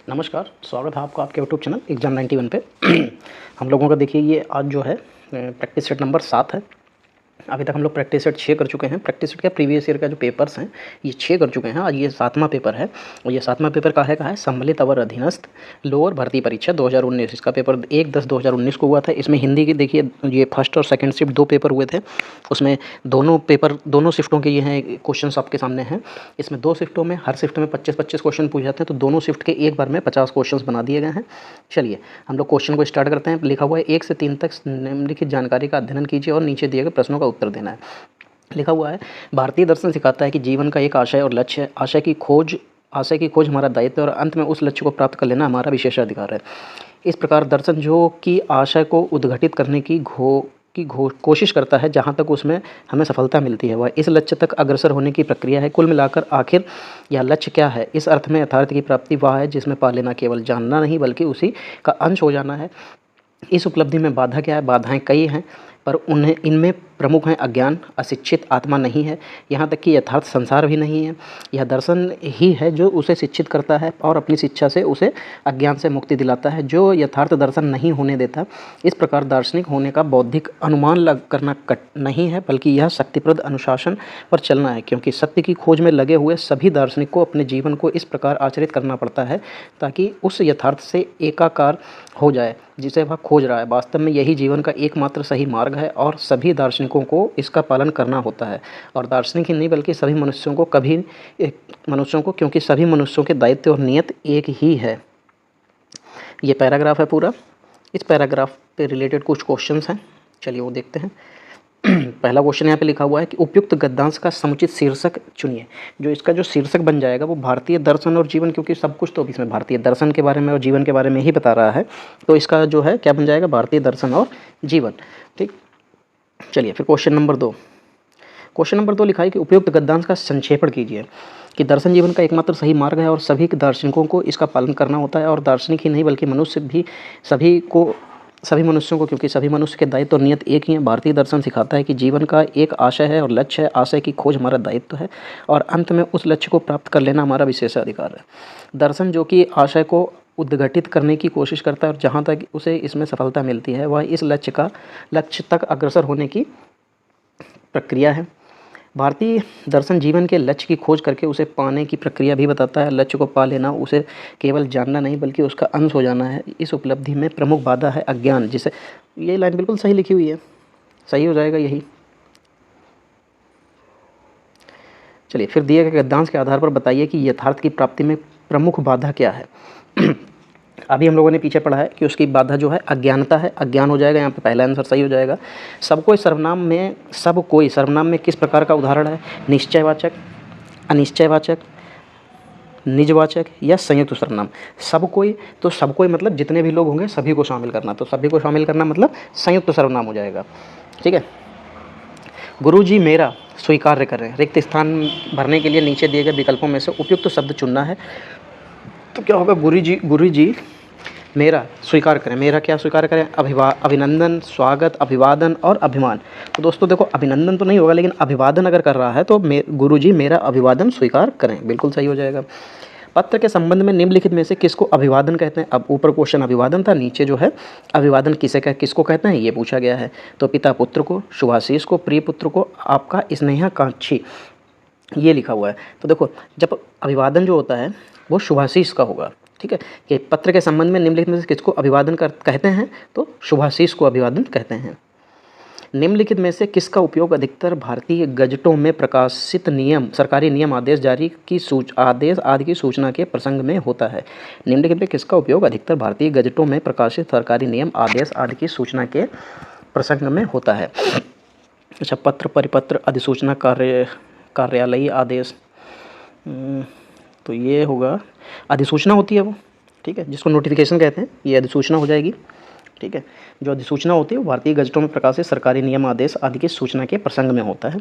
नमस्कार, स्वागत है आपका आपके यूट्यूब चैनल एग्जाम 91 पे। हम लोगों का देखिए ये आज जो है प्रैक्टिस सेट नंबर 7 है। अभी तक हम लोग प्रैक्टिस सेट 6 कर चुके हैं। प्रैक्टिस सेट का प्रीवियस ईयर का जो पेपर्स हैं ये 6 कर चुके हैं। आज ये 7वां पेपर है और ये 7वां पेपर का है सम्मिलित अवर अधीनस्थ लोअर भर्ती परीक्षा 2019। इसका पेपर 1/10/2019 को हुआ था। इसमें हिंदी की देखिए ये फर्स्ट और सेकंड शिफ्ट 2 पेपर हुए थे। उसमें दोनों शिफ्टों के ये हैं क्वेश्चन आपके सामने हैं। इसमें 2 शिफ्टों में हर शिफ्ट में 25-25 क्वेश्चन पूछे जाते हैं, तो दोनों शिफ्ट के एक बार में 50 क्वेश्चन बना दिए गए हैं। चलिए हम लोग क्वेश्चन को स्टार्ट करते हैं। लिखा हुआ है 1 से 3 तक निम्नलिखित जानकारी का अध्ययन कीजिए और नीचे दिए गए प्रश्नों का उत्तर देना है। लिखा हुआ है भारतीय दर्शन सिखाता है कि जीवन का एक आशय और लक्ष्य है। आशय की खोज हमारा दायित्व है और अंत में उस लक्ष्य को प्राप्त कर लेना हमारा विशेषाधिकार है। इस प्रकार दर्शन जो कि आशय को उद्घटित करने की कोशिश करता है, जहाँ तक उसमें हमें सफलता मिलती है, वह इस लक्ष्य तक अग्रसर होने की प्रक्रिया है। कुल मिलाकर आखिर यह लक्ष्य क्या है? इस अर्थ में यथार्थ की प्राप्ति वह है जिसमें पा लेना केवल जानना नहीं बल्कि उसी का अंश हो जाना है। इस उपलब्धि में बाधा क्या है? बाधाएं कई हैं, पर इनमें प्रमुख हैं अज्ञान, अशिक्षित आत्मा नहीं है, यहाँ तक कि यथार्थ संसार भी नहीं है। यह दर्शन ही है जो उसे शिक्षित करता है और अपनी शिक्षा से उसे अज्ञान से मुक्ति दिलाता है, जो यथार्थ दर्शन नहीं होने देता। इस प्रकार दार्शनिक होने का बौद्धिक अनुमान करना नहीं है, बल्कि यह शक्तिप्रद अनुशासन पर चलना है, क्योंकि सत्य की खोज में लगे हुए सभी दार्शनिक को अपने जीवन को इस प्रकार आचरित करना पड़ता है ताकि उस यथार्थ से एकाकार हो जाए जिसे वह खोज रहा है। वास्तव में यही जीवन का एकमात्र सही मार्ग है और सभी दार्शनिकों को इसका पालन करना होता है। और दार्शनिक ही नहीं बल्कि सभी मनुष्यों को क्योंकि सभी मनुष्यों के दायित्व और नियत एक ही है। ये पैराग्राफ है पूरा। इस पैराग्राफ पे रिलेटेड कुछ क्वेश्चंस हैं, चलिए वो देखते हैं। पहला क्वेश्चन यहाँ पे लिखा हुआ है कि उपयुक्त गद्यांश का समुचित शीर्षक चुनिए। जो इसका जो शीर्षक बन जाएगा वो भारतीय दर्शन और जीवन, क्योंकि सब कुछ तो इसमें भारतीय दर्शन के बारे में और जीवन के बारे में ही बता रहा है, तो इसका जो है क्या बन जाएगा? भारतीय दर्शन और जीवन। ठीक, चलिए फिर क्वेश्चन नंबर 2। क्वेश्चन नंबर 2 लिखा है कि उपयुक्त गद्यांश का संक्षेपण कीजिए। कि दर्शन जीवन का एकमात्र सही मार्ग है और सभी दार्शनिकों को इसका पालन करना होता है, और दार्शनिक ही नहीं बल्कि मनुष्य भी सभी मनुष्यों को, क्योंकि सभी मनुष्य के दायित्व और नियत एक ही है। भारतीय दर्शन सिखाता है कि जीवन का एक आशय है और लक्ष्य है। आशय की खोज हमारा दायित्व है और अंत में उस लक्ष्य को प्राप्त कर लेना हमारा विशेषाधिकार है। दर्शन जो कि आशय को उद्घटित करने की कोशिश करता है और जहाँ तक उसे इसमें सफलता मिलती है, वह इस लक्ष्य तक अग्रसर होने की प्रक्रिया है। भारतीय दर्शन जीवन के लक्ष्य की खोज करके उसे पाने की प्रक्रिया भी बताता है। लक्ष्य को पा लेना उसे केवल जानना नहीं बल्कि उसका अंश हो जाना है। इस उपलब्धि में प्रमुख बाधा है अज्ञान, जिसे ये लाइन बिल्कुल सही लिखी हुई है, सही हो जाएगा यही। चलिए फिर दिए गए गद्यांश के आधार पर बताइए कि यथार्थ की प्राप्ति में प्रमुख बाधा क्या है। अभी हम लोगों ने पीछे पढ़ा है कि उसकी बाधा जो है अज्ञानता है, अज्ञान हो जाएगा यहाँ पे, पहला आंसर सही हो जाएगा। सब कोई सर्वनाम में किस प्रकार का उदाहरण है? निश्चयवाचक, अनिश्चयवाचक, निजवाचक या संयुक्त सर्वनाम। सब कोई मतलब जितने भी लोग होंगे सभी को शामिल करना, तो सभी को शामिल करना मतलब संयुक्त सर्वनाम हो जाएगा। ठीक है। गुरुजी मेरा स्वीकार्य करें। रिक्त स्थान भरने के लिए नीचे दिए गए विकल्पों में से उपयुक्त शब्द चुनना है। तो क्या होगा? गुरुजी मेरा स्वीकार करें। मेरा क्या स्वीकार करें? अभिनंदन, स्वागत, अभिवादन और अभिमान। तो दोस्तों देखो, अभिनंदन तो नहीं होगा, लेकिन अभिवादन अगर कर रहा है तो गुरुजी मेरा अभिवादन स्वीकार करें, बिल्कुल सही हो जाएगा। पत्र के संबंध में निम्नलिखित में से किसको अभिवादन कहते हैं? अब ऊपर क्वेश्चन अभिवादन था, नीचे जो है अभिवादन किसको कहते हैं ये पूछा गया है। तो पिता पुत्र को, शुभाशीष को, प्रिय पुत्र को, आपका स्नेहाकांक्षी, ये लिखा हुआ है। तो देखो, जब अभिवादन जो होता है वो शुभाशीष का होगा। ठीक है, कि पत्र के संबंध में निम्नलिखित में से किसको अभिवादन कहते हैं? तो शुभाशीष को अभिवादन कहते हैं। निम्नलिखित में से किसका उपयोग अधिकतर भारतीय गजटों में प्रकाशित नियम, सरकारी नियम, आदेश जारी की आदेश आदि की सूचना के प्रसंग में होता है? निम्नलिखित में किसका उपयोग अधिकतर भारतीय गजटों में प्रकाशित सरकारी नियम, आदेश आदि की सूचना के प्रसंग में होता है? अच्छा, पत्र, परिपत्र, अधिसूचना, कार्यालयीय आदेश, तो ये होगा अधिसूचना होती है वो। ठीक है, जिसको नोटिफिकेशन कहते हैं, ये अधिसूचना हो जाएगी। ठीक है, जो अधिसूचना होती है वो भारतीय गजटों में प्रकाशित सरकारी नियम, आदेश आदि की सूचना के प्रसंग में होता है।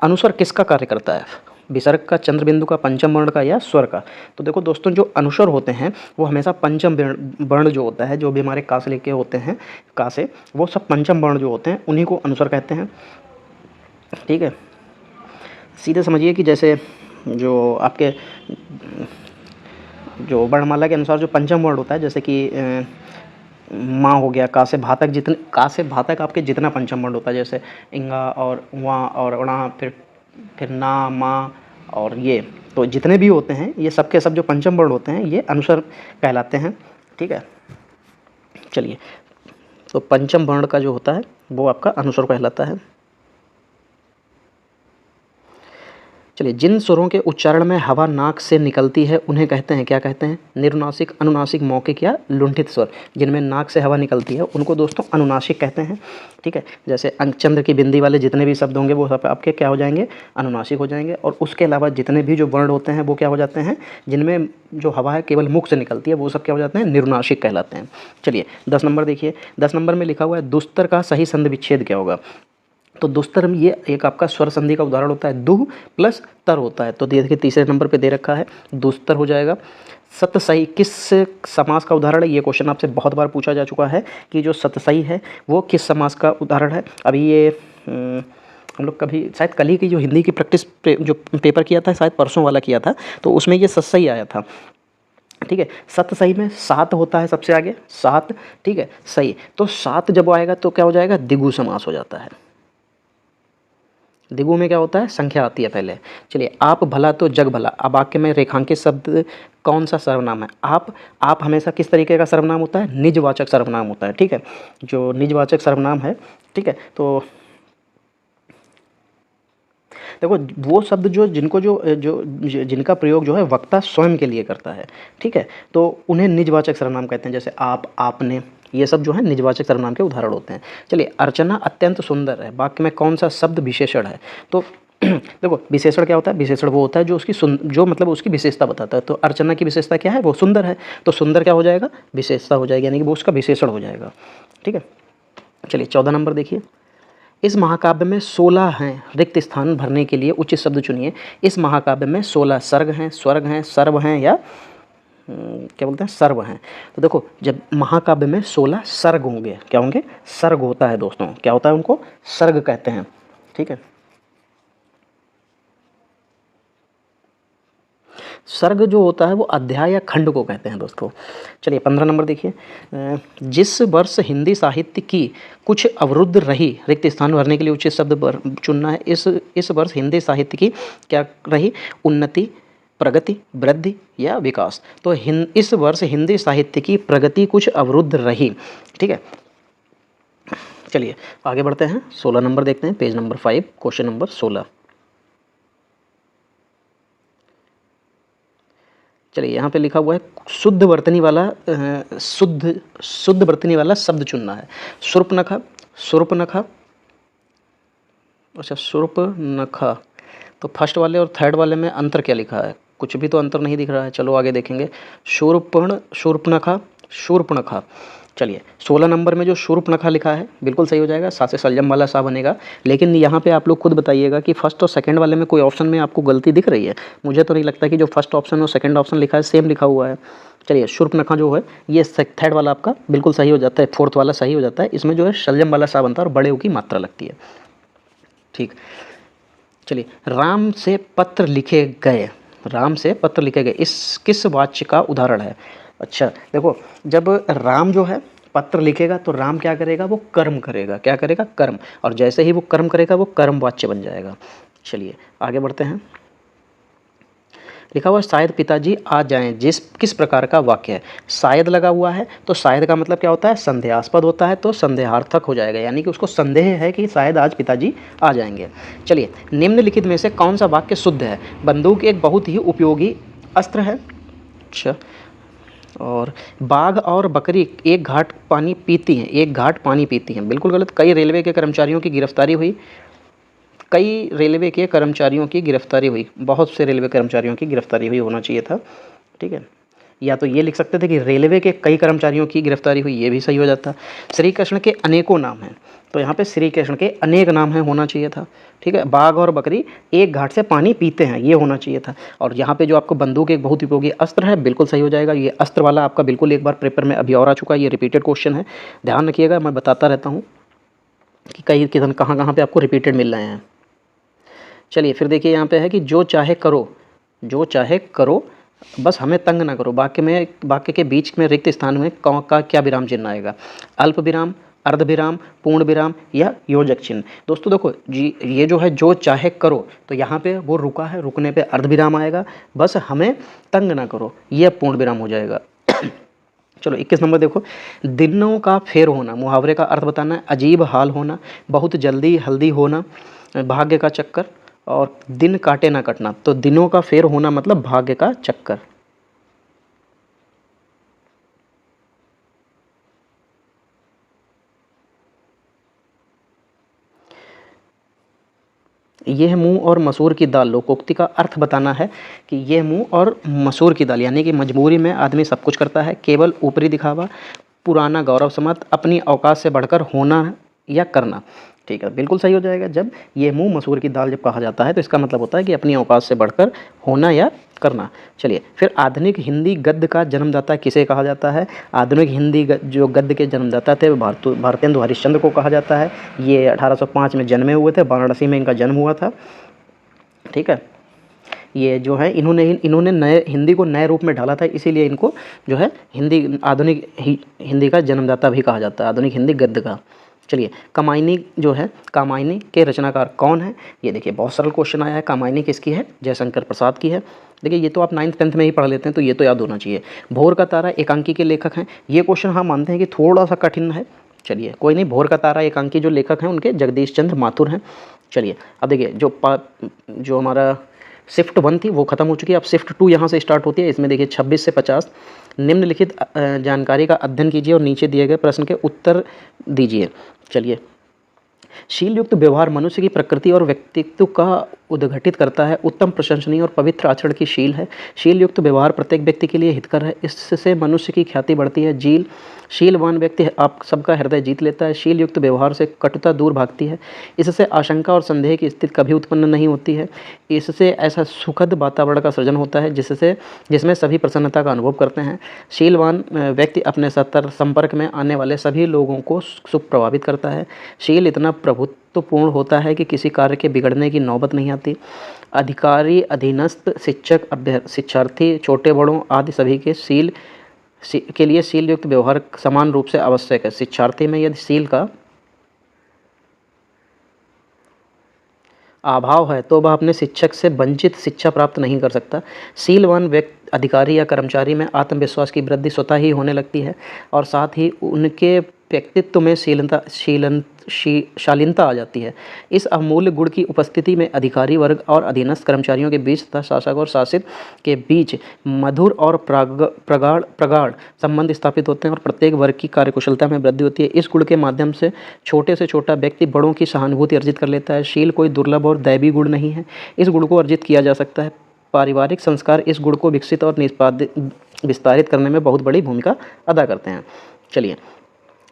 अनुस्वर किसका कार्य करता है? विसर्ग का, चंद्रबिंदु का, पंचम वर्ण का या स्वर का? तो देखो दोस्तों, जो अनुस्वर होते हैं वो हमेशा पंचम वर्ण जो होता है, जो भी हमारे का से लेके होते हैं, का से, वो सब पंचम वर्ण जो होते हैं उन्हीं को अनुस्वर कहते हैं। ठीक है, सीधे समझिए कि जैसे जो आपके जो वर्णमाला के अनुसार जो पंचम वर्ण होता है, जैसे कि माँ हो गया, का से भा तक, जितने का से भा तक आपके जितना पंचम वर्ण होता है, जैसे इंगा और वा और अणा, फिर ना, माँ और ये, तो जितने भी होते हैं ये सब के सब जो पंचम वर्ण होते हैं ये अनुस्वर कहलाते हैं। ठीक है, चलिए, तो पंचम वर्ण का जो होता है वो आपका अनुस्वर कहलाता है। चलिए, जिन स्वरों के उच्चारण में हवा नाक से निकलती है उन्हें कहते हैं, क्या कहते हैं? निरुनासिक, अनुनासिक, मौखिक या लुंठित स्वर। जिनमें नाक से हवा निकलती है उनको दोस्तों अनुनासिक कहते हैं। ठीक है, जैसे अंकचंद्र की बिंदी वाले जितने भी शब्द होंगे वो सब आपके क्या हो जाएंगे? अनुनासिक हो जाएंगे। और उसके अलावा जितने भी जो वर्ण होते हैं वो क्या हो जाते हैं? जिनमें जो हवा है केवल मुख से निकलती है वो सब क्या हो जाते हैं? निरुनासिक कहलाते हैं। चलिए 10 नंबर देखिए, 10 नंबर में लिखा हुआ है दुस्तर का सही संधि विच्छेद क्या होगा? तो दुस्तर में ये एक आपका स्वर संधि का उदाहरण होता है, दुह प्लस तर होता है, तो देखिए तीसरे नंबर पे दे रखा है, दुस्तर हो जाएगा। सतसई किस समास का उदाहरण है? ये क्वेश्चन आपसे बहुत बार पूछा जा चुका है कि जो सतसई है वो किस समास का उदाहरण है। अभी ये हम लोग कभी शायद कल ही की जो हिंदी की प्रैक्टिस जो पेपर किया था, शायद परसों वाला किया था, तो उसमें ये सतसई आया था। ठीक है, सतसई में सात होता है सबसे आगे, सात। ठीक है, सही, तो सात जब आएगा तो क्या हो जाएगा? द्विगु समास हो जाता है। द्विगु में क्या होता है? संख्या आती है पहले। चलिए, आप भला तो जग भला, अब वाक्य में रेखांकित शब्द कौन सा सर्वनाम है? आप हमेशा किस तरीके का सर्वनाम होता है? निजवाचक सर्वनाम होता है। ठीक है, जो निजवाचक सर्वनाम है, ठीक है, तो देखो वो शब्द जो जिनको जिनका प्रयोग जो है वक्ता स्वयं के लिए करता है, ठीक है, तो उन्हें निजवाचक सर्वनाम कहते हैं। जैसे आप, आपने, ये सब जो है निजवाचक सर्वनाम के उदाहरण होते हैं। चलिए, अर्चना अत्यंत सुंदर है, वाक्य में कौन सा शब्द विशेषण है? तो देखो विशेषण क्या होता है? विशेषण वो होता है जो उसकी जो मतलब उसकी विशेषता बताता है। तो अर्चना की विशेषता क्या है? वो सुंदर है, तो सुंदर क्या हो जाएगा? विशेषता हो जाएगी, यानी कि वो उसका विशेषण हो जाएगा। ठीक है, चलिए 14 नंबर देखिए, इस महाकाव्य में 16 हैं, रिक्त स्थान भरने के लिए उचित शब्द चुनिए। इस महाकाव्य में 16 सर्ग हैं, स्वर्ग हैं, सर्व हैं या क्या बोलते हैं? सर्व हैं। तो देखो, जब महाकाव्य में 16 सर्ग होंगे, क्या होंगे? सर्ग होता है दोस्तों, क्या होता है? उनको सर्ग कहते हैं। ठीक है, सर्ग जो होता है वो अध्याय या खंड को कहते हैं दोस्तों। चलिए 15 नंबर देखिए, जिस वर्ष हिंदी साहित्य की कुछ अवरुद्ध रही, रिक्त स्थान भरने के लिए उचित शब्द चुनना है। इस वर्ष हिंदी साहित्य की क्या रही? उन्नति, प्रगति, वृद्धि या विकास। तो इस वर्ष हिंदी साहित्य की प्रगति कुछ अवरुद्ध रही। ठीक है, चलिए आगे बढ़ते हैं, 16 नंबर देखते हैं, पेज नंबर 5, क्वेश्चन नंबर 16। चलिए, यहाँ पे लिखा हुआ है शुद्ध वर्तनी वाला शब्द चुनना है। सुर्पनखा, सुर्पनखा, अच्छा सुर्पनखा, तो फर्स्ट वाले और थर्ड वाले में अंतर क्या लिखा है? कुछ भी तो अंतर नहीं दिख रहा है। चलो आगे देखेंगे, शूर्पणखा, शूर्पणखा। चलिए 16 नंबर में जो शूर्पणखा लिखा है बिल्कुल सही हो जाएगा, सा से सलजम वाला सा बनेगा। लेकिन यहाँ पे आप लोग खुद बताइएगा कि फर्स्ट और सेकंड वाले में कोई ऑप्शन में आपको गलती दिख रही है? मुझे तो नहीं लगता कि जो फर्स्ट ऑप्शन और सेकंड ऑप्शन लिखा है सेम लिखा हुआ है। चलिए, शूर्पणखा जो है ये थर्ड वाला आपका बिल्कुल सही हो जाता है, फोर्थ वाला सही हो जाता है। इसमें जो है सलजम वाला सा बनता है और बड़े की मात्रा लगती है। ठीक, चलिए, राम से पत्र लिखे गए, राम से पत्र लिखे गए, इस किस वाच्य का उदाहरण है? अच्छा देखो, जब राम जो है पत्र लिखेगा तो राम क्या करेगा? वो कर्म करेगा। क्या करेगा? कर्म। और जैसे ही वो कर्म करेगा वो कर्म वाच्य बन जाएगा। चलिए आगे बढ़ते हैं, लिखा हुआ शायद पिताजी आ जाएं, किस प्रकार का वाक्य है? शायद लगा हुआ है, तो शायद का मतलब क्या होता है? संदेहास्पद होता है, तो संदेहार्थक हो जाएगा, यानी कि उसको संदेह है कि शायद आज पिताजी आ जाएंगे। चलिए, निम्नलिखित में से कौन सा वाक्य शुद्ध है? बंदूक एक बहुत ही उपयोगी अस्त्र है। अच्छा, और बाघ और बकरी एक घाट पानी पीती हैं, एक घाट पानी पीती हैं, बिल्कुल गलत। कई रेलवे के कर्मचारियों की गिरफ्तारी हुई, कई रेलवे के कर्मचारियों की गिरफ्तारी हुई, बहुत से रेलवे कर्मचारियों की गिरफ्तारी हुई होना चाहिए था। ठीक है, या तो ये लिख सकते थे कि रेलवे के कई कर्मचारियों की गिरफ्तारी हुई, ये भी सही हो जाता। श्री कृष्ण के अनेकों नाम हैं, तो यहाँ पे श्री कृष्ण के अनेक नाम हैं होना चाहिए था। ठीक है, बाघ और बकरी एक घाट से पानी पीते हैं, ये होना चाहिए था। और यहाँ पे जो आपको बंदूक एक बहुत उपयोगी अस्त्र है, बिल्कुल सही हो जाएगा। ये अस्त्र वाला आपका बिल्कुल एक बार पेपर में अभी और आ चुका है, ये रिपीटेड क्वेश्चन है, ध्यान रखिएगा। मैं बताता रहता हूँ कि कहीं किधर कहाँ पे आपको रिपीटेड मिल रहे हैं। चलिए फिर देखिए, यहाँ पे है कि जो चाहे करो, जो चाहे करो बस हमें तंग ना करो। वाक्य के बीच में रिक्त स्थान में का क्या विराम चिन्ह आएगा? अल्प विराम, अर्ध विराम, पूर्ण विराम या योजक चिन्ह। दोस्तों देखो जी, ये जो है जो चाहे करो, तो यहाँ पे वो रुका है, रुकने पे अर्ध विराम आएगा। बस हमें तंग ना करो, ये पूर्ण विराम हो जाएगा। चलो 21 नंबर देखो, दिनों का फेर होना, मुहावरे का अर्थ बताना है। अजीब हाल होना, बहुत जल्दी हल्दी होना, भाग्य का चक्कर, और दिन काटे ना कटना। तो दिनों का फेर होना मतलब भाग्य का चक्कर। यह मूंग और मसूर की दाल, लोकोक्ति का अर्थ बताना है कि यह मूंग और मसूर की दाल, यानी कि मजबूरी में आदमी सब कुछ करता है, केवल ऊपरी दिखावा, पुराना गौरव समत, अपनी औकात से बढ़कर होना या करना। ठीक है, बिल्कुल सही हो जाएगा। जब ये मूंग मसूर की दाल जब कहा जाता है तो इसका मतलब होता है कि अपनी औकात से बढ़कर होना या करना। चलिए, फिर आधुनिक हिंदी गद्य का जन्मदाता किसे कहा जाता है? आधुनिक हिंदी जो गद्य के जन्मदाता थे वो भारतेंदु हरिश्चंद्र को कहा जाता है। ये 1805 में जन्मे हुए थे, वाराणसी में इनका जन्म हुआ था। ठीक है, ये जो है इन्होंने नए हिंदी को नए रूप में ढाला था, इसीलिए इनको जो है आधुनिक हिंदी का जन्मदाता भी कहा जाता है, आधुनिक हिंदी गद्य का। चलिए, कामायनी जो है, कामायनी के रचनाकार कौन है? ये देखिए बहुत सरल क्वेश्चन आया है। कामायनी किसकी है? जयशंकर प्रसाद की है। देखिए ये तो आप 9th 10th में ही पढ़ लेते हैं, तो ये तो याद होना चाहिए। भोर का तारा एकांकी के लेखक हैं। ये क्वेश्चन हम मानते हैं कि थोड़ा सा कठिन है। चलिए कोई नहीं, भोर का तारा एकांकी जो लेखक हैं उनके जगदीश चंद्र माथुर हैं। चलिए अब देखिए, जो हमारा शिफ्ट 1 थी वो खत्म हो चुकी है। अब शिफ्ट 2 यहाँ से स्टार्ट होती है। इसमें देखिए 26 से 50 निम्नलिखित जानकारी का अध्ययन कीजिए और नीचे दिए गए प्रश्न के उत्तर दीजिए। चलिए, शील युक्त व्यवहार मनुष्य की प्रकृति और व्यक्तित्व का उद्घटित करता है। उत्तम, प्रशंसनीय और पवित्र आचरण की शील है। शील युक्त व्यवहार प्रत्येक व्यक्ति के लिए हितकर है। इससे मनुष्य की ख्याति बढ़ती है। शीलवान व्यक्ति आप सबका हृदय जीत लेता है। शील युक्त व्यवहार से कटुता दूर भागती है। इससे आशंका और संदेह की स्थिति कभी उत्पन्न नहीं होती है। इससे ऐसा सुखद वातावरण का सृजन होता है जिसमें सभी प्रसन्नता का अनुभव करते हैं। शीलवान व्यक्ति अपने संपर्क में आने वाले सभी लोगों को सुख प्रभावित करता है। शील इतना प्रभुत्वपूर्ण होता है कि किसी कार्य के बिगड़ने की नौबत नहीं आती। अधिकारी, अधीनस्थ, शिक्षक, शिक्षार्थी, छोटे बड़ों आदि सभी के लिए शील युक्त व्यवहार समान रूप से आवश्यक है। शिक्षार्थी में यदि शील का अभाव है तो वह अपने शिक्षक से वंचित शिक्षा प्राप्त नहीं कर सकता। शीलवान व्यक्ति, अधिकारी या कर्मचारी में आत्मविश्वास की वृद्धि स्वतः ही होने लगती है और साथ ही उनके व्यक्तित्व में शालीनता आ जाती है। इस अमूल्य गुण की उपस्थिति में अधिकारी वर्ग और अधीनस्थ कर्मचारियों के बीच तथा शासक और शासित के बीच मधुर और प्रगाढ़ संबंध स्थापित होते हैं और प्रत्येक वर्ग की कार्यकुशलता में वृद्धि होती है। इस गुण के माध्यम से छोटे से छोटा व्यक्ति बड़ों की सहानुभूति अर्जित कर लेता है। शील कोई दुर्लभ और दैवी गुण नहीं है। इस गुण को अर्जित किया जा सकता है। पारिवारिक संस्कार इस गुण को विकसित और विस्तारित करने में बहुत बड़ी भूमिका अदा करते हैं। चलिए,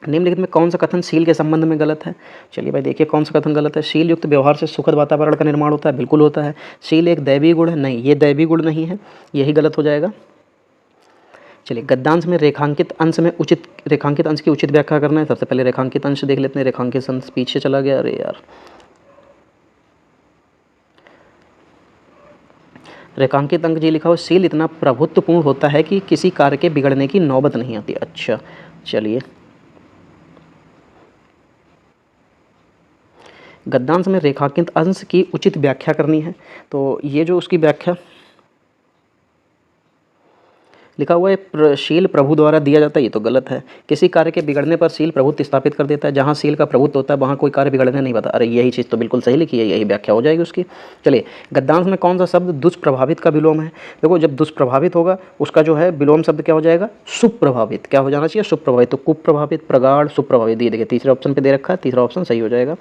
निम्नलिखित में कौन सा कथन शील के संबंध में गलत है? चलिए भाई देखिए कौन सा कथन गलत है। शील युक्त व्यवहार से सुखद वातावरण का निर्माण होता है, बिल्कुल होता है। शील एक दैवी गुण है, नहीं, ये दैवी गुण नहीं है, यही गलत हो जाएगा। चलिए, गद्यांश में रेखांकित अंश की उचित व्याख्या करना है। सबसे पहले रेखांकित अंश देख लेते हैं। रेखांकित अंश पीछे चला गया, अरे यार। रेखांकित अंक जी लिखा हो, शील इतना प्रभुत्वपूर्ण होता है कि किसी कार्य के बिगड़ने की नौबत नहीं आती। अच्छा चलिए, गद्यांश में रेखांकित अंश की उचित व्याख्या करनी है। तो ये जो उसकी व्याख्या लिखा हुआ है, शील प्रभु द्वारा दिया जाता है, ये तो गलत है। किसी कार्य के बिगड़ने पर शील प्रभुत्व स्थापित कर देता है। जहाँ शील का प्रभुत्व होता है वहाँ कोई कार्य बिगड़ने नहीं पाता। अरे यही चीज़ तो बिल्कुल सही लिखी है, यही व्याख्या हो जाएगी उसकी। चलिए, गद्यांश में कौन सा शब्द दुष्प्रभावित का विलोम है? देखो, जब दुष्प्रभावित होगा उसका जो है विलोम शब्द क्या हो जाएगा? सुप्रभावित। क्या हो जाना चाहिए? सुप्रभावित। तो कुप्रभावित, प्रगाढ़, सुप्रभावित, ये देखिए तीसरे ऑप्शन पर दे रखा है, तीसरा ऑप्शन सही हो जाएगा।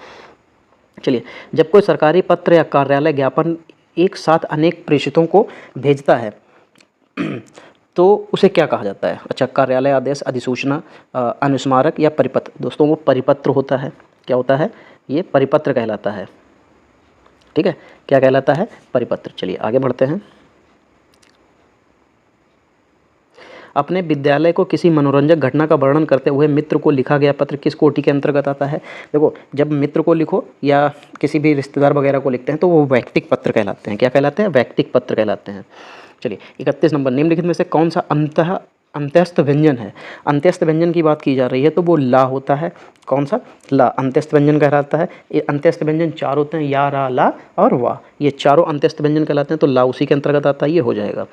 चलिए, जब कोई सरकारी पत्र या कार्यालय ज्ञापन एक साथ अनेक प्रेषितों को भेजता है तो उसे क्या कहा जाता है? अच्छा, कार्यालय आदेश, अधिसूचना, अनुस्मारक या परिपत्र? दोस्तों वो परिपत्र होता है। क्या होता है? ये परिपत्र कहलाता है। ठीक है, क्या कहलाता है? परिपत्र। चलिए आगे बढ़ते हैं। अपने विद्यालय को किसी मनोरंजक घटना का वर्णन करते हुए मित्र को लिखा गया पत्र किस कोटि के अंतर्गत आता है? देखो, जब मित्र को लिखो या किसी भी रिश्तेदार वगैरह को लिखते हैं तो वो वैयक्तिक पत्र कहलाते हैं। क्या कहलाते हैं? वैयक्तिक पत्र कहलाते हैं। चलिए 31 नंबर, निम्नलिखित में से कौन सा अंत्यस्थ व्यंजन है? अंत्यस्थ व्यंजन की बात की जा रही है तो वो ला होता है। कौन सा? ला अंत्यस्थ व्यंजन कहलाता है। ये अंत्यस्थ व्यंजन 4 होते हैं, या, रा, ला और वा, ये चारों अंत्यस्थ व्यंजन कहलाते हैं, तो ला उसी के अंतर्गत आता है, ये हो जाएगा।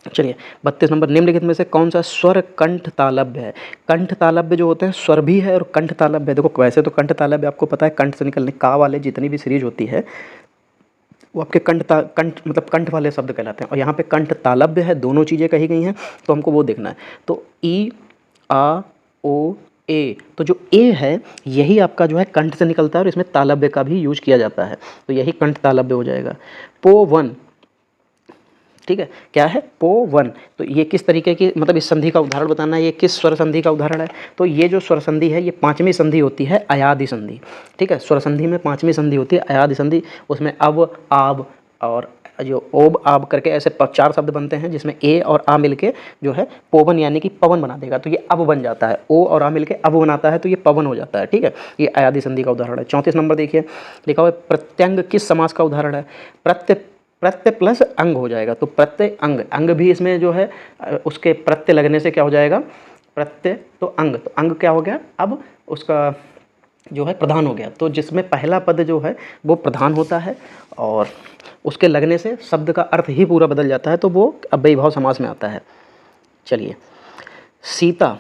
चलिए 32 नंबर, निम्नलिखित में से कौन सा स्वर कंठ तालव्य है? कंठ तालव्य जो होते हैं स्वर भी है और कंठ तालव्य है। देखो वैसे तो कंठ तालव्य आपको पता है कंठ से निकलने, का वाले जितनी भी सीरीज होती है वो आपके कंठ मतलब कंठ वाले शब्द कहलाते हैं, और यहाँ पे कंठ तालव्य है, दोनों चीज़ें कही गई हैं, तो हमको वो देखना है। तो ई, आ, ओ, ए, तो जो ए है यही आपका जो है कंठ से निकलता है और इसमें तालव्य का भी यूज किया जाता है, तो यही कंठ तालव्य हो जाएगा। पो वन, ठीक है, क्या है? पो वन, तो ये किस तरीके की, मतलब इस संधि का उदाहरण बताना है, ये किस स्वर संधि का उदाहरण है? तो ये जो स्वर संधि है ये 5वीं संधि होती है, अयादि संधि। ठीक है, स्वर संधि में 5वीं संधि होती है, अयादि संधि। उसमें अब, आब और जो ओब, आब करके ऐसे 4 शब्द बनते हैं, जिसमें ए और आ मिलके जो है पोवन यानी कि पवन बना देगा, तो ये अब बन जाता है। ओ और आ मिलके अब बनाता है तो ये पवन हो जाता है। ठीक है, ये अयादि संधि का उदाहरण है। 34 नंबर देखिए, लिखा हुआ है प्रत्यंग किस समास का उदाहरण है? प्रत्यय प्लस अंग हो जाएगा, तो प्रत्यय अंग, अंग भी इसमें जो है उसके प्रत्यय लगने से क्या हो जाएगा? प्रत्यय, तो अंग क्या हो गया? अब उसका जो है प्रधान हो गया, तो जिसमें पहला पद जो है वो प्रधान होता है और उसके लगने से शब्द का अर्थ ही पूरा बदल जाता है, तो वो अव्ययीभाव समास में आता है। चलिए, सीता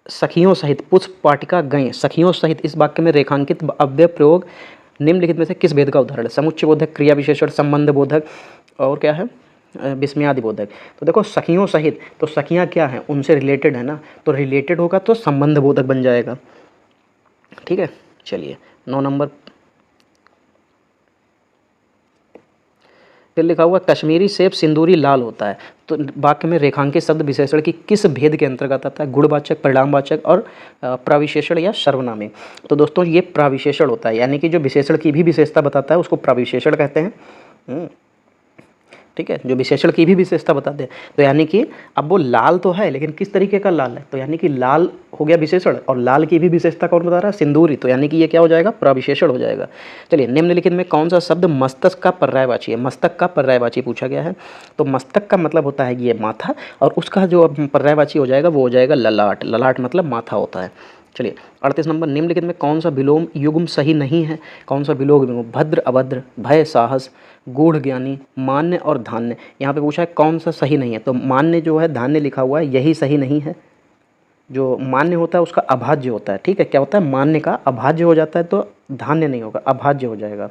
सखियों सहित पुष्प वाटिका गए, सखियों सहित इस वाक्य में रेखांकित अव्यय प्रयोग निम्नलिखित में से किस भेद का उदाहरण है? समुच्चय बोधक, क्रिया विशेषण, संबंध बोधक और क्या है? विस्मयादि बोधक। तो देखो सखियों सहित, तो सखियाँ क्या हैं? उनसे रिलेटेड है ना, तो रिलेटेड होगा तो संबंध बोधक बन जाएगा। ठीक है, चलिए 9 नंबर, फिर लिखा हुआ कश्मीरी सेब सिंदूरी लाल होता है, तो वाक्य में रेखांकित शब्द विशेषण की किस भेद के अंतर्गत आता है? गुणवाचक, परिणामवाचक और प्रविशेषण या सर्वनामी। तो दोस्तों ये प्रविशेषण होता है, यानी कि जो विशेषण की भी विशेषता बताता है उसको प्रविशेषण कहते हैं। ठीक है, जो विशेषण की भी विशेषता बताते हैं, तो यानी कि अब वो लाल तो है लेकिन किस तरीके का लाल है, तो यानी कि लाल हो गया विशेषण, और लाल की भी विशेषता कौन बता रहा है? सिंदूरी, तो यानी कि ये क्या हो जाएगा? प्रविशेषण हो जाएगा। चलिए, निम्नलिखित में कौन सा शब्द मस्तक का पर्यायवाची है? मस्तक का पर्यायवाची पूछा गया है, तो मस्तक का मतलब होता है ये माथा, और उसका जो पर्यायवाची हो जाएगा वो हो जाएगा ललाट। ललाट मतलब माथा होता है। चलिए 38 नंबर, निम्नलिखित में कौन सा विलोम युग्म सही नहीं है? कौन सा विलोम युग्म? भद्र अभद्र, भय साहस, गूढ़ ज्ञानी, मान्य और धान्य। यहाँ पे पूछा है कौन सा सही नहीं है, तो मान्य जो है धान्य लिखा हुआ है यही सही नहीं है। जो मान्य होता है उसका अभाज्य होता है। ठीक है, क्या होता है? मान्य का अभाज्य हो जाता है तो धान्य नहीं होगा, अभाज्य हो जाएगा।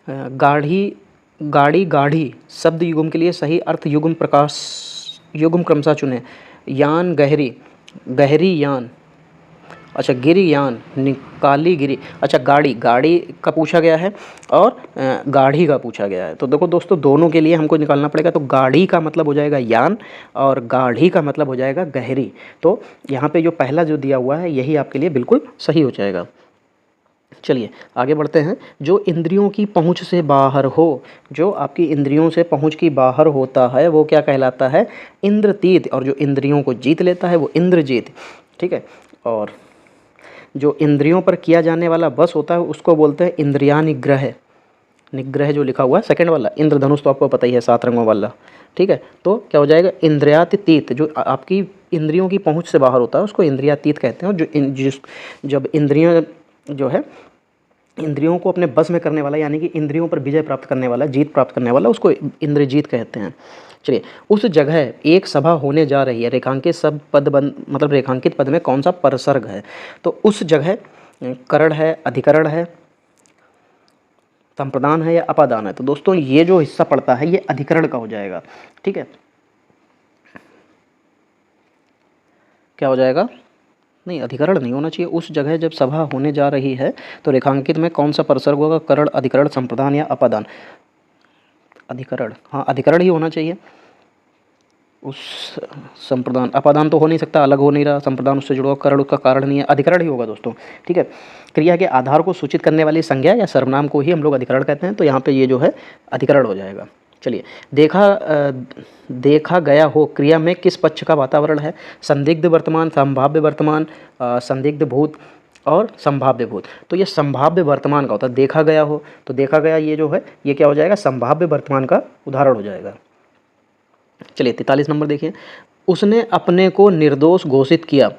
गाढ़ी, गाड़ी, गाढ़ी शब्द युग्म के लिए सही अर्थ युग्म प्रकाश युग्म क्रमशः चुने। यान गहरी, गहरी यान, अच्छा गिरी यान, निकाली गिरी, अच्छा गाड़ी, गाड़ी का पूछा गया है और गाढ़ी का पूछा गया है। तो देखो दोस्तों दोनों के लिए हमको निकालना पड़ेगा, तो गाढ़ी का मतलब हो जाएगा यान और गाढ़ी का मतलब हो जाएगा गहरी। तो यहाँ पे जो पहला जो दिया हुआ है यही आपके लिए बिल्कुल सही हो जाएगा। चलिए आगे बढ़ते हैं। जो इंद्रियों की पहुंच से बाहर हो, जो आपकी इंद्रियों से पहुंच की बाहर होता है वो क्या कहलाता है? इंद्रतीत। और जो इंद्रियों को जीत लेता है वो इंद्रजीत। ठीक है, और जो इंद्रियों पर किया जाने वाला बस होता है उसको बोलते हैं इंद्रिया निग्रह। निग्रह जो लिखा हुआ है सेकंड वाला, इंद्रधनुष तो आपको पता ही है 7 रंगों वाला। ठीक है, तो क्या हो जाएगा? इंद्रियातीत। जो आपकी इंद्रियों की पहुंच से बाहर होता है उसको इंद्रियातीत कहते हैं। और जब इंद्रियां जो है इंद्रियों को अपने बस में करने वाला, यानी कि इंद्रियों पर विजय प्राप्त करने वाला, जीत प्राप्त करने वाला, उसको इंद्रजीत कहते हैं। चलिए, उस जगह एक सभा होने जा रही है, रेखांकित सब पद मतलब रेखांकित पद में कौन सा परसर्ग है? तो उस जगह करण है, अधिकरण है, संप्रदान है या अपादान है? तो दोस्तों ये जो हिस्सा पड़ता है ये अधिकरण का हो जाएगा। ठीक है, क्या हो जाएगा? नहीं, अधिकरण नहीं होना चाहिए। उस जगह जब सभा होने जा रही है तो रेखांकित में कौन सा परसर्ग होगा? करण, अधिकरण, संप्रदान या अपादान? अधिकरण, हाँ अधिकरण ही होना चाहिए। उस संप्रदान, अपादान तो हो नहीं सकता, अलग हो नहीं रहा, संप्रदान उससे जुड़ा, करण उसका कारण नहीं है, अधिकरण ही होगा दोस्तों। ठीक है, क्रिया के आधार को सूचित करने वाली संज्ञा या सर्वनाम को ही हम लोग अधिकरण कहते हैं, तो यहाँ पे ये जो है अधिकरण हो जाएगा। चलिए, देखा गया हो क्रिया में किस पक्ष का वातावरण है? संदिग्ध वर्तमान, संभाव्य वर्तमान, संदिग्ध भूत और संभाव्य भूत। तो ये संभाव्य वर्तमान का होता है। देखा गया हो तो देखा गया ये जो है ये क्या हो जाएगा? संभाव्य वर्तमान का उदाहरण हो जाएगा। चलिए 43 नंबर देखिए, उसने अपने को निर्दोष घोषित किया।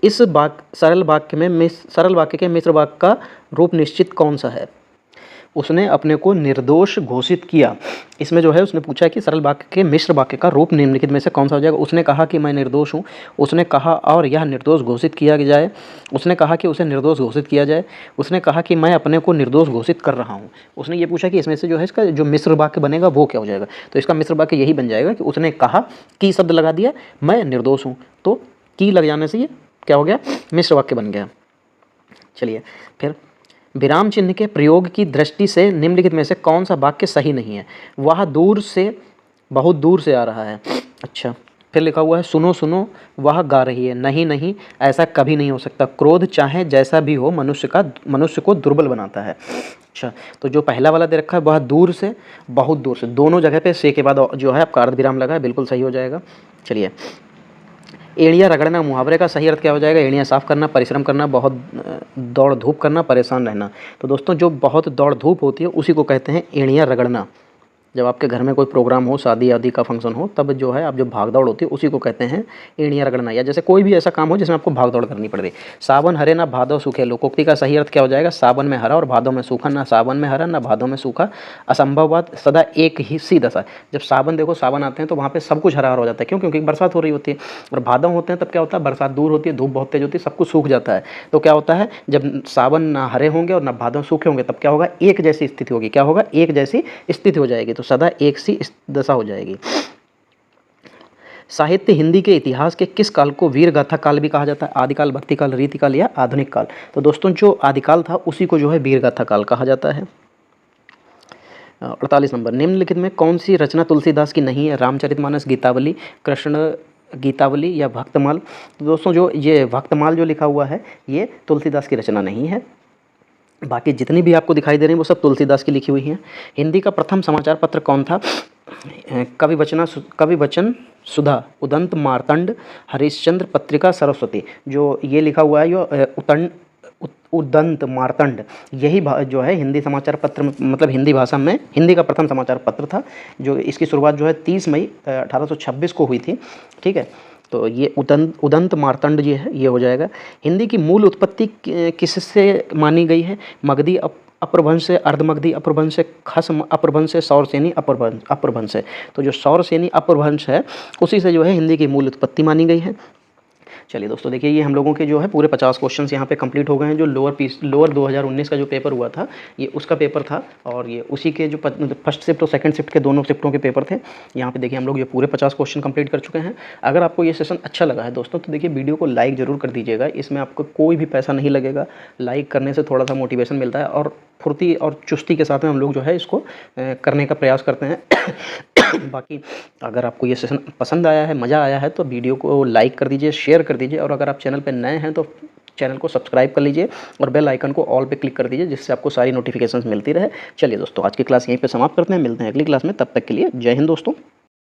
इस सरल वाक्य के मिश्र वाक्य का रूप निश्चित कौन सा है? उसने अपने को निर्दोष घोषित किया। इसमें जो है उसने पूछा कि सरल वाक्य के मिश्र वाक्य का रूप निम्नलिखित में से कौन सा हो जाएगा? उसने कहा कि मैं निर्दोष हूँ, उसने कहा और यह निर्दोष घोषित किया जाए, उसने कहा कि उसे निर्दोष घोषित किया जाए, उसने कहा कि मैं अपने को निर्दोष घोषित कर रहा हूँ। उसने ये पूछा कि इसमें से जो है इसका जो मिश्र वाक्य बनेगा वो क्या हो जाएगा? तो इसका मिश्र वाक्य यही बन जाएगा कि उसने कहा, की शब्द लगा दिया, मैं निर्दोष हूँ, तो की लग जाने से ये क्या हो गया? मिश्र वाक्य बन गया। चलिए फिर, विराम चिन्ह के प्रयोग की दृष्टि से निम्नलिखित में से कौन सा वाक्य सही नहीं है? वह दूर से, बहुत दूर से आ रहा है। अच्छा, फिर लिखा हुआ है सुनो सुनो वह गा रही है। नहीं नहीं, ऐसा कभी नहीं हो सकता। क्रोध चाहे जैसा भी हो मनुष्य को दुर्बल बनाता है। अच्छा, तो जो पहला वाला दे रखा है वह दूर से, बहुत दूर से, दोनों जगह पे से के बाद जो है आपका अर्धविराम लगा है, बिल्कुल सही हो जाएगा। चलिए, एड़ियाँ रगड़ना मुहावरे का सही अर्थ क्या हो जाएगा? एड़ियाँ साफ़ करना, परिश्रम करना, बहुत दौड़ धूप करना, परेशान रहना। तो दोस्तों जो बहुत दौड़ धूप होती है उसी को कहते हैं एड़ियाँ रगड़ना। जब आपके घर में कोई प्रोग्राम हो, शादी आदि का फंक्शन हो, तब जो है आप जो भाग दौड़ होती है उसी को कहते हैं एड़ियाँ रगड़ना। या जैसे कोई भी ऐसा काम हो जिसमें आपको भाग दौड़ करनी पड़ रही। सावन हरे ना भादव सूखे, लोकोक्ति का सही अर्थ क्या हो जाएगा? सावन में हरा और भादव में सूखा। ना सावन में हरा ना भादव में सूखा, असंभव बात, सदा एक ही सी दशा। जब सावन देखो, सावन आते हैं तो वहाँ पे सब कुछ हरा हरा हो जाता है। क्यों? क्योंकि बरसात हो रही होती है। और भादव होते हैं तब क्या होता है? बरसात दूर होती है, धूप बहुत तेज होती है, सब कुछ सूख जाता है। तो क्या होता है? जब सावन ना हरे होंगे और ना भादव सूखे होंगे तब क्या होगा? एक जैसी स्थिति होगी। क्या होगा? एक जैसी स्थिति हो जाएगी। तो सदा एक सी दशा हो जाएगी। साहित्य हिंदी के इतिहास के किस काल को वीर गाथा काल भी कहा जाता है? आदिकाल, भक्तिकाल, रीतिकाल या आधुनिक काल? तो दोस्तों जो आदिकाल था उसी को जो है वीर गाथा काल कहा जाता है। 48 नंबर, निम्नलिखित में कौन सी रचना तुलसीदास की नहीं है? रामचरितमानस, गीतावली, कृष्ण गीतावली या भक्तमाल? तो दोस्तों जो ये भक्तमाल जो लिखा हुआ है ये तुलसीदास की रचना नहीं है। बाकी जितनी भी आपको दिखाई दे रही हैं वो सब तुलसीदास की लिखी हुई हैं। हिंदी का प्रथम समाचार पत्र कौन था? कवि वचन सुधा, उदंत मार्तंड, हरिश्चंद्र पत्रिका, सरस्वती। जो ये लिखा हुआ है ये उदंत मार्तंड, यही जो है हिंदी समाचार पत्र मतलब हिंदी भाषा में हिंदी का प्रथम समाचार पत्र था। जो इसकी शुरुआत जो है 30 मई 1826 को हुई थी। ठीक है, तो ये उदंत मार्तंड जी है, ये हो जाएगा। हिंदी की मूल उत्पत्ति किससे मानी गई है? मगधी अपभ्रंश से, अर्धमगधी अपभ्रंश से, खस अपभ्रंश से, सौरसेनी अपभ्रंश से। तो जो सौरसेनी अपभ्रंश है उसी से जो है हिंदी की मूल उत्पत्ति मानी गई है। चलिए दोस्तों देखिए, ये हम लोगों के जो है पूरे 50 क्वेश्चंस यहाँ पे कंप्लीट हो गए हैं। जो लोअर 2019 का जो पेपर हुआ था ये उसका पेपर था, और ये उसी के जो फर्स्ट शिफ्ट और सेकंड शिफ्ट के दोनों शिफ्टों के पेपर थे। यहाँ पे देखिए हम लोग ये पूरे 50 क्वेश्चन कंप्लीट कर चुके हैं। अगर आपको ये सेशन अच्छा लगा है दोस्तों तो देखिए वीडियो को लाइक ज़रूर कर दीजिएगा। इसमें आपको कोई भी पैसा नहीं लगेगा। लाइक करने से थोड़ा सा मोटिवेशन मिलता है और फुर्ती और चुस्ती के साथ में हम लोग जो है इसको करने का प्रयास करते हैं। बाकी अगर आपको ये सेशन पसंद आया है, मज़ा आया है, तो वीडियो को लाइक कर दीजिए, शेयर कर दीजिए, और अगर आप चैनल पर नए हैं तो चैनल को सब्सक्राइब कर लीजिए और बेल आइकन को ऑल पे क्लिक कर दीजिए, जिससे आपको सारी नोटिफिकेशंस मिलती रहे। चलिए दोस्तों, आज की क्लास यहीं पे समाप्त करते हैं। मिलते हैं अगली क्लास में, तब तक के लिए जय हिंद दोस्तों।